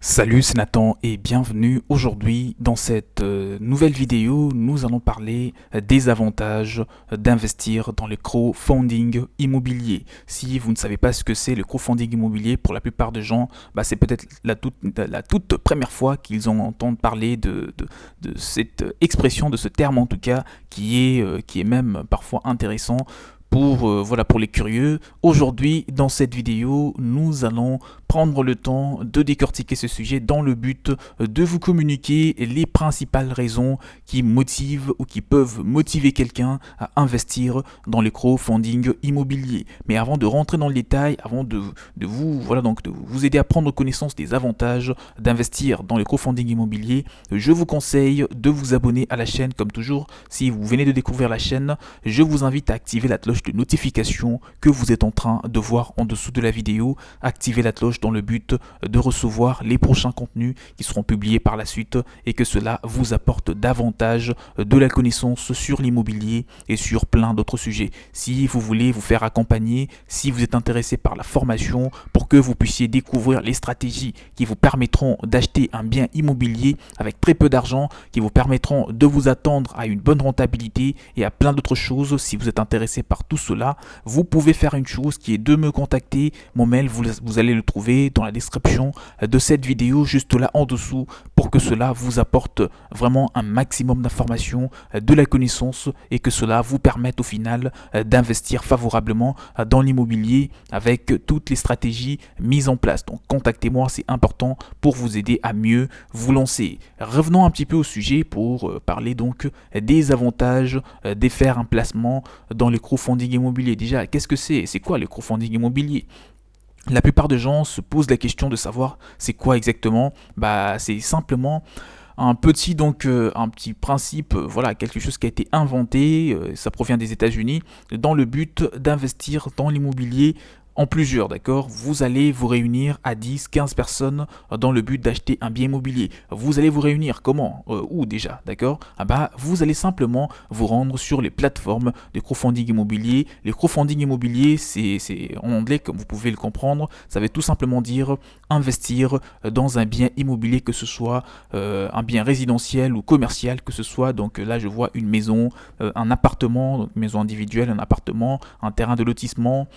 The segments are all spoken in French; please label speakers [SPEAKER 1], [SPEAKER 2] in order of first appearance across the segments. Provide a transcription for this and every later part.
[SPEAKER 1] Salut, c'est Nathan et bienvenue. Aujourd'hui, dans cette nouvelle vidéo, nous allons parler des avantages d'investir dans le crowdfunding immobilier. Si vous ne savez pas ce que c'est le crowdfunding immobilier, pour la plupart des gens, c'est peut-être la toute première fois qu'ils en entendent parler de cette expression, de ce terme en tout cas, qui est même parfois intéressant pour les curieux. Aujourd'hui, dans cette vidéo, nous allons prendre le temps de décortiquer ce sujet dans le but de vous communiquer les principales raisons qui motivent ou qui peuvent motiver quelqu'un à investir dans le crowdfunding immobilier. Mais avant de rentrer dans le détail, avant de vous aider à prendre connaissance des avantages d'investir dans le crowdfunding immobilier, je vous conseille de vous abonner à la chaîne. Comme toujours, si vous venez de découvrir la chaîne, je vous invite à activer la cloche de notification que vous êtes en train de voir en dessous de la vidéo. Activez la cloche dans le but de recevoir les prochains contenus qui seront publiés par la suite et que cela vous apporte davantage de la connaissance sur l'immobilier et sur plein d'autres sujets. Si vous voulez vous faire accompagner, si vous êtes intéressé par la formation pour que vous puissiez découvrir les stratégies qui vous permettront d'acheter un bien immobilier avec très peu d'argent, qui vous permettront de vous attendre à une bonne rentabilité et à plein d'autres choses, si vous êtes intéressé par tout cela, vous pouvez faire une chose qui est de me contacter. Mon mail, vous allez le trouver dans la description de cette vidéo, juste là en dessous, pour que cela vous apporte vraiment un maximum d'informations, de la connaissance et que cela vous permette au final d'investir favorablement dans l'immobilier avec toutes les stratégies mises en place. Donc contactez-moi, c'est important pour vous aider à mieux vous lancer. Revenons un petit peu au sujet pour parler donc des avantages de faire un placement dans le crowdfunding immobilier. Déjà, qu'est-ce que c'est? C'est quoi le crowdfunding immobilier? La plupart des gens se posent la question de savoir c'est quoi exactement. C'est simplement un petit principe, quelque chose qui a été inventé, ça provient des États-Unis, dans le but d'investir dans l'immobilier en plusieurs, d'accord? Vous allez vous réunir à 10, 15 personnes dans le but d'acheter un bien immobilier. Vous allez vous réunir comment? Où déjà, d'accord? Vous allez simplement vous rendre sur les plateformes de crowdfunding immobilier. Les crowdfunding immobilier, c'est en anglais, comme vous pouvez le comprendre, ça veut tout simplement dire investir dans un bien immobilier, que ce soit un bien résidentiel ou commercial, que ce soit, donc là je vois une maison, un appartement, donc maison individuelle, un appartement, un terrain de lotissement,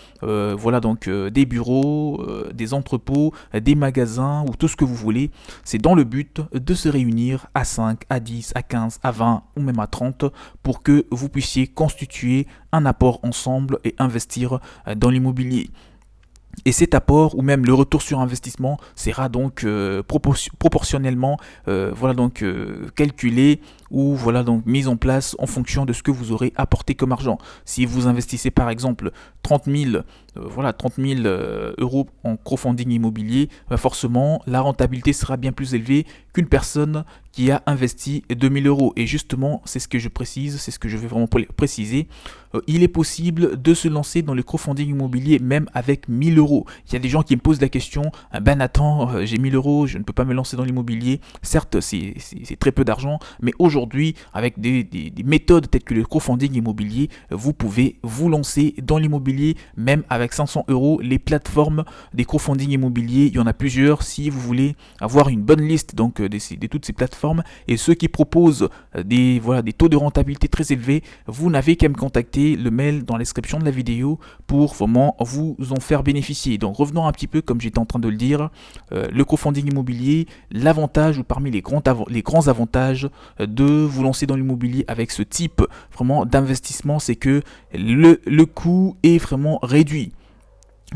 [SPEAKER 1] des bureaux, des entrepôts, des magasins ou tout ce que vous voulez. C'est dans le but de se réunir à 5, à 10, à 15, à 20 ou même à 30 pour que vous puissiez constituer un apport ensemble et investir dans l'immobilier. Et cet apport ou même le retour sur investissement sera donc proportionnellement calculé ou mis en place en fonction de ce que vous aurez apporté comme argent. Si vous investissez par exemple 30 000 euros en crowdfunding immobilier, forcément la rentabilité sera bien plus élevée qu'une personne qui a investi 2 000 euros. Et justement, c'est ce que je précise, c'est ce que je vais vraiment préciser. Il est possible de se lancer dans le crowdfunding immobilier même avec 1 000 euros. Il y a des gens qui me posent la question, Nathan, j'ai 1 000 euros, je ne peux pas me lancer dans l'immobilier. Certes, c'est très peu d'argent, mais aujourd'hui, avec des méthodes telles que le crowdfunding immobilier, vous pouvez vous lancer dans l'immobilier même avec 500 euros. Les plateformes des crowdfunding immobiliers, il y en a plusieurs. Si vous voulez avoir une bonne liste de toutes ces plateformes et ceux qui proposent des taux de rentabilité très élevés, vous n'avez qu'à me contacter, le mail dans la description de la vidéo pour vraiment vous en faire bénéficier. Donc revenons un petit peu, comme j'étais en train de le dire, le crowdfunding immobilier, l'avantage ou parmi les grands avantages de vous lancer dans l'immobilier avec ce type vraiment d'investissement, c'est que le coût est vraiment réduit.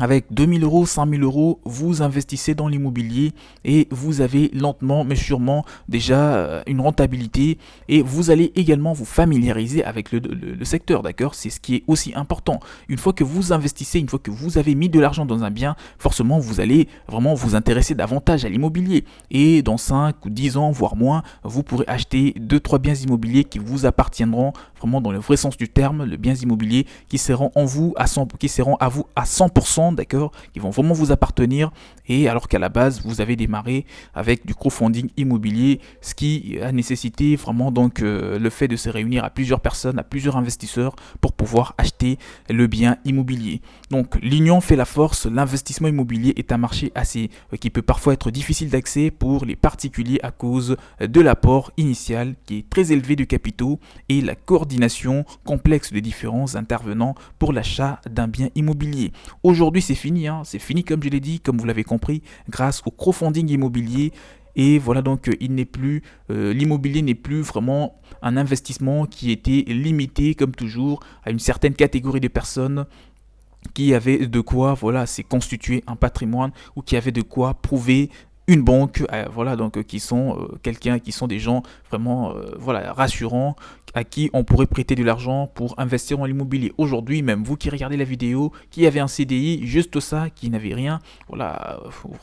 [SPEAKER 1] Avec 2 000 euros, 5 000 euros, vous investissez dans l'immobilier et vous avez lentement mais sûrement déjà une rentabilité et vous allez également vous familiariser avec le secteur, d'accord? C'est ce qui est aussi important. Une fois que vous investissez, une fois que vous avez mis de l'argent dans un bien, forcément vous allez vraiment vous intéresser davantage à l'immobilier. Et dans 5 ou 10 ans, voire moins, vous pourrez acheter 2-3 biens immobiliers qui vous appartiendront vraiment dans le vrai sens du terme, les biens immobiliers qui seront à vous à 100%. investissements, d'accord, qui vont vraiment vous appartenir, et alors qu'à la base, vous avez démarré avec du crowdfunding immobilier, ce qui a nécessité vraiment donc le fait de se réunir à plusieurs personnes, à plusieurs investisseurs pour pouvoir acheter le bien immobilier. Donc l'union fait la force, l'investissement immobilier est un marché qui peut parfois être difficile d'accès pour les particuliers à cause de l'apport initial qui est très élevé de capitaux et la coordination complexe des différents intervenants pour l'achat d'un bien immobilier. Aujourd'hui c'est fini, c'est fini comme je l'ai dit, comme vous l'avez compris, grâce au crowdfunding immobilier. Et voilà donc l'immobilier n'est plus vraiment un investissement qui était limité comme toujours à une certaine catégorie de personnes qui avaient de quoi c'est constituer un patrimoine ou qui avaient de quoi prouver une banque, qui sont qui sont des gens vraiment rassurants, à qui on pourrait prêter de l'argent pour investir dans l'immobilier. Aujourd'hui, même vous qui regardez la vidéo, qui avez un CDI, juste ça, qui n'avez rien,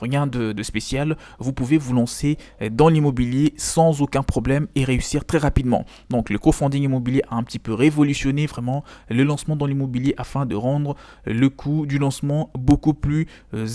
[SPEAKER 1] rien de spécial, vous pouvez vous lancer dans l'immobilier sans aucun problème et réussir très rapidement. Donc le crowdfunding immobilier a un petit peu révolutionné vraiment le lancement dans l'immobilier afin de rendre le coût du lancement beaucoup plus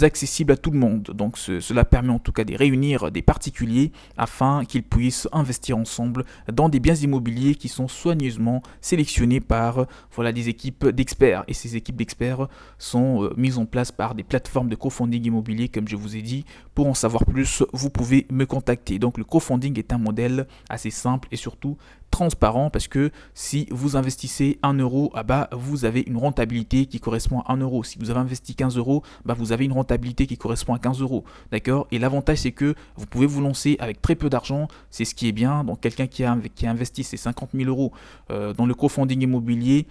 [SPEAKER 1] accessible à tout le monde. Donc cela permet en tout cas de réunir des particuliers afin qu'ils puissent investir ensemble dans des biens immobiliers qui sont soigneusement sélectionnés par des équipes d'experts. Et ces équipes d'experts sont mises en place par des plateformes de crowdfunding immobilier, comme je vous ai dit. Pour en savoir plus, vous pouvez me contacter. Donc le crowdfunding est un modèle assez simple et surtout transparent, parce que si vous investissez 1 euro, vous avez une rentabilité qui correspond à 1 euro. Si vous avez investi 15 euros, vous avez une rentabilité qui correspond à 15 euros. D'accord? Et l'avantage, c'est que vous pouvez vous lancer avec très peu d'argent. C'est ce qui est bien. Donc quelqu'un qui a investi ses 50 000 euros dans le crowdfunding immobilier,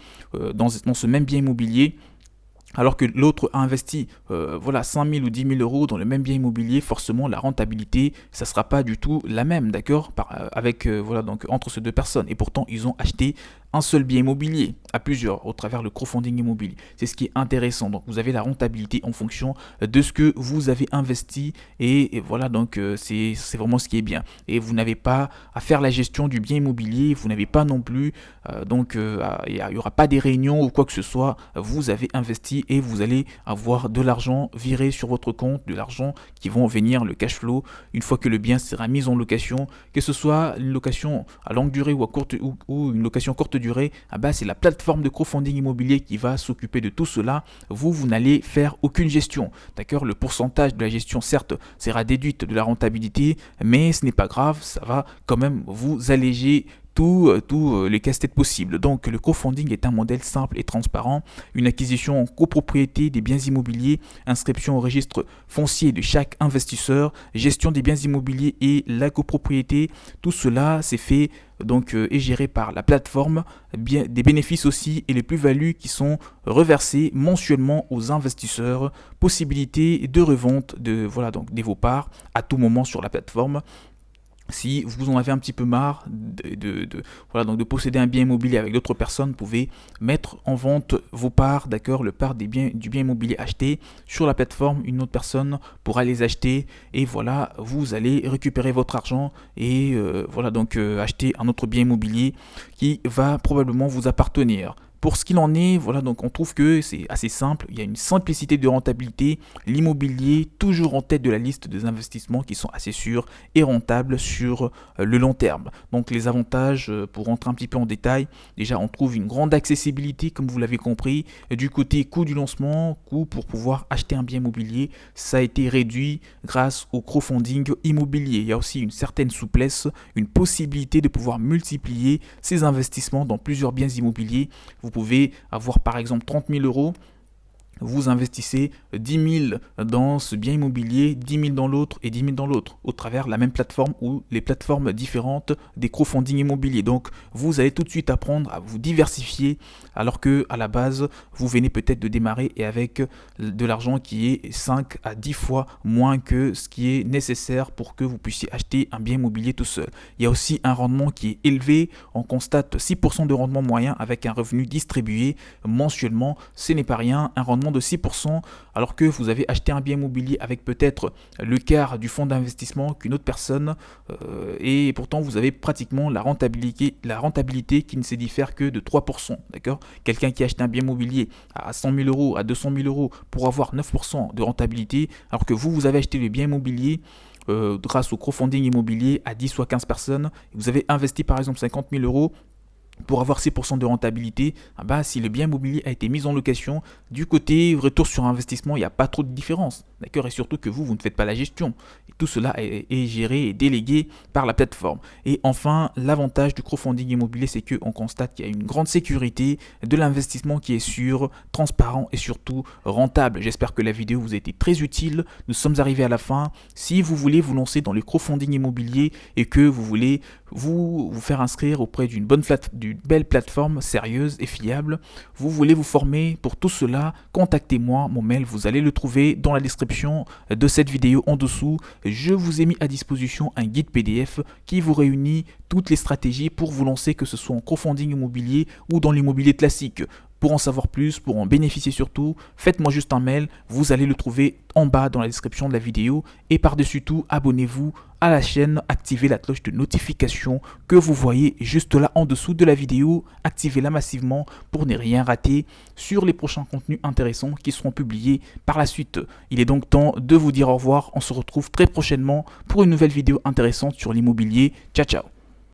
[SPEAKER 1] dans ce même bien immobilier, alors que l'autre a investi 5 000 ou 10 000 euros dans le même bien immobilier, forcément la rentabilité, ça ne sera pas du tout la même, d'accord, entre ces deux personnes. Et pourtant, ils ont acheté un seul bien immobilier à plusieurs au travers le crowdfunding immobilier. C'est ce qui est intéressant. Donc vous avez la rentabilité en fonction de ce que vous avez investi et c'est vraiment ce qui est bien. Et vous n'avez pas à faire la gestion du bien immobilier, vous n'avez pas non plus il n'y aura pas des réunions ou quoi que ce soit. Vous avez investi et vous allez avoir de l'argent viré sur votre compte, de l'argent qui vont venir, le cash flow, une fois que le bien sera mis en location, que ce soit une location à longue durée ou à courte ou une location courte durée, c'est la plateforme de crowdfunding immobilier qui va s'occuper de tout cela. Vous n'allez faire aucune gestion. D'accord? Le pourcentage de la gestion, certes, sera déduite de la rentabilité, mais ce n'est pas grave, ça va quand même vous alléger tous les casse-têtes possibles. Donc le crowdfunding est un modèle simple et transparent, une acquisition en copropriété des biens immobiliers, inscription au registre foncier de chaque investisseur, gestion des biens immobiliers et la copropriété, tout cela c'est fait est géré par la plateforme, des bénéfices aussi et les plus-values qui sont reversées mensuellement aux investisseurs, possibilité de revente de vos parts à tout moment sur la plateforme. Si vous en avez un petit peu marre de posséder un bien immobilier avec d'autres personnes, vous pouvez mettre en vente vos parts, d'accord, le part du bien immobilier acheté sur la plateforme. Une autre personne pourra les acheter et vous allez récupérer votre argent et acheter un autre bien immobilier qui va probablement vous appartenir. Pour ce qu'il en est, on trouve que c'est assez simple, il y a une simplicité de rentabilité, l'immobilier toujours en tête de la liste des investissements qui sont assez sûrs et rentables sur le long terme. Donc les avantages, pour rentrer un petit peu en détail, déjà on trouve une grande accessibilité comme vous l'avez compris, du côté coût du lancement, coût pour pouvoir acheter un bien immobilier, ça a été réduit grâce au crowdfunding immobilier. Il y a aussi une certaine souplesse, une possibilité de pouvoir multiplier ces investissements dans plusieurs biens immobiliers. Vous pouvez avoir par exemple 30 000 euros, vous investissez 10 000 dans ce bien immobilier, 10 000 dans l'autre et 10 000 dans l'autre, au travers la même plateforme ou les plateformes différentes des crowdfunding immobiliers. Donc vous allez tout de suite apprendre à vous diversifier, alors que à la base, vous venez peut-être de démarrer et avec de l'argent qui est 5 à 10 fois moins que ce qui est nécessaire pour que vous puissiez acheter un bien immobilier tout seul. Il y a aussi un rendement qui est élevé, on constate 6% de rendement moyen avec un revenu distribué mensuellement, ce n'est pas rien, un rendement seulement de 6%, alors que vous avez acheté un bien immobilier avec peut-être le quart du fonds d'investissement qu'une autre personne, et pourtant vous avez pratiquement la rentabilité qui ne se diffère que de 3%. D'accord ? Quelqu'un qui achète un bien immobilier à 100 000 euros, à 200 000 euros pour avoir 9% de rentabilité, alors que vous avez acheté le bien immobilier grâce au crowdfunding immobilier à 10 ou à 15 personnes, vous avez investi par exemple 50 000 euros pour avoir 6% de rentabilité. Si le bien immobilier a été mis en location, du côté retour sur investissement, il n'y a pas trop de différence. D'accord ? Et surtout que vous ne faites pas la gestion. Et tout cela est géré et délégué par la plateforme. Et enfin, l'avantage du crowdfunding immobilier, c'est qu'on constate qu'il y a une grande sécurité de l'investissement qui est sûr, transparent et surtout rentable. J'espère que la vidéo vous a été très utile. Nous sommes arrivés à la fin. Si vous voulez vous lancer dans le crowdfunding immobilier et que vous voulez vous faire inscrire auprès d'une belle plateforme sérieuse et fiable, vous voulez vous former pour tout cela, contactez-moi, mon mail, vous allez le trouver dans la description de cette vidéo en dessous. Je vous ai mis à disposition un guide PDF qui vous réunit toutes les stratégies pour vous lancer, que ce soit en crowdfunding immobilier ou dans l'immobilier classique. Pour en savoir plus, pour en bénéficier surtout, faites-moi juste un mail, vous allez le trouver en bas dans la description de la vidéo. Et par-dessus tout, abonnez-vous à la chaîne, activez la cloche de notification que vous voyez juste là en dessous de la vidéo. Activez-la massivement pour ne rien rater sur les prochains contenus intéressants qui seront publiés par la suite. Il est donc temps de vous dire au revoir, on se retrouve très prochainement pour une nouvelle vidéo intéressante sur l'immobilier. Ciao ciao.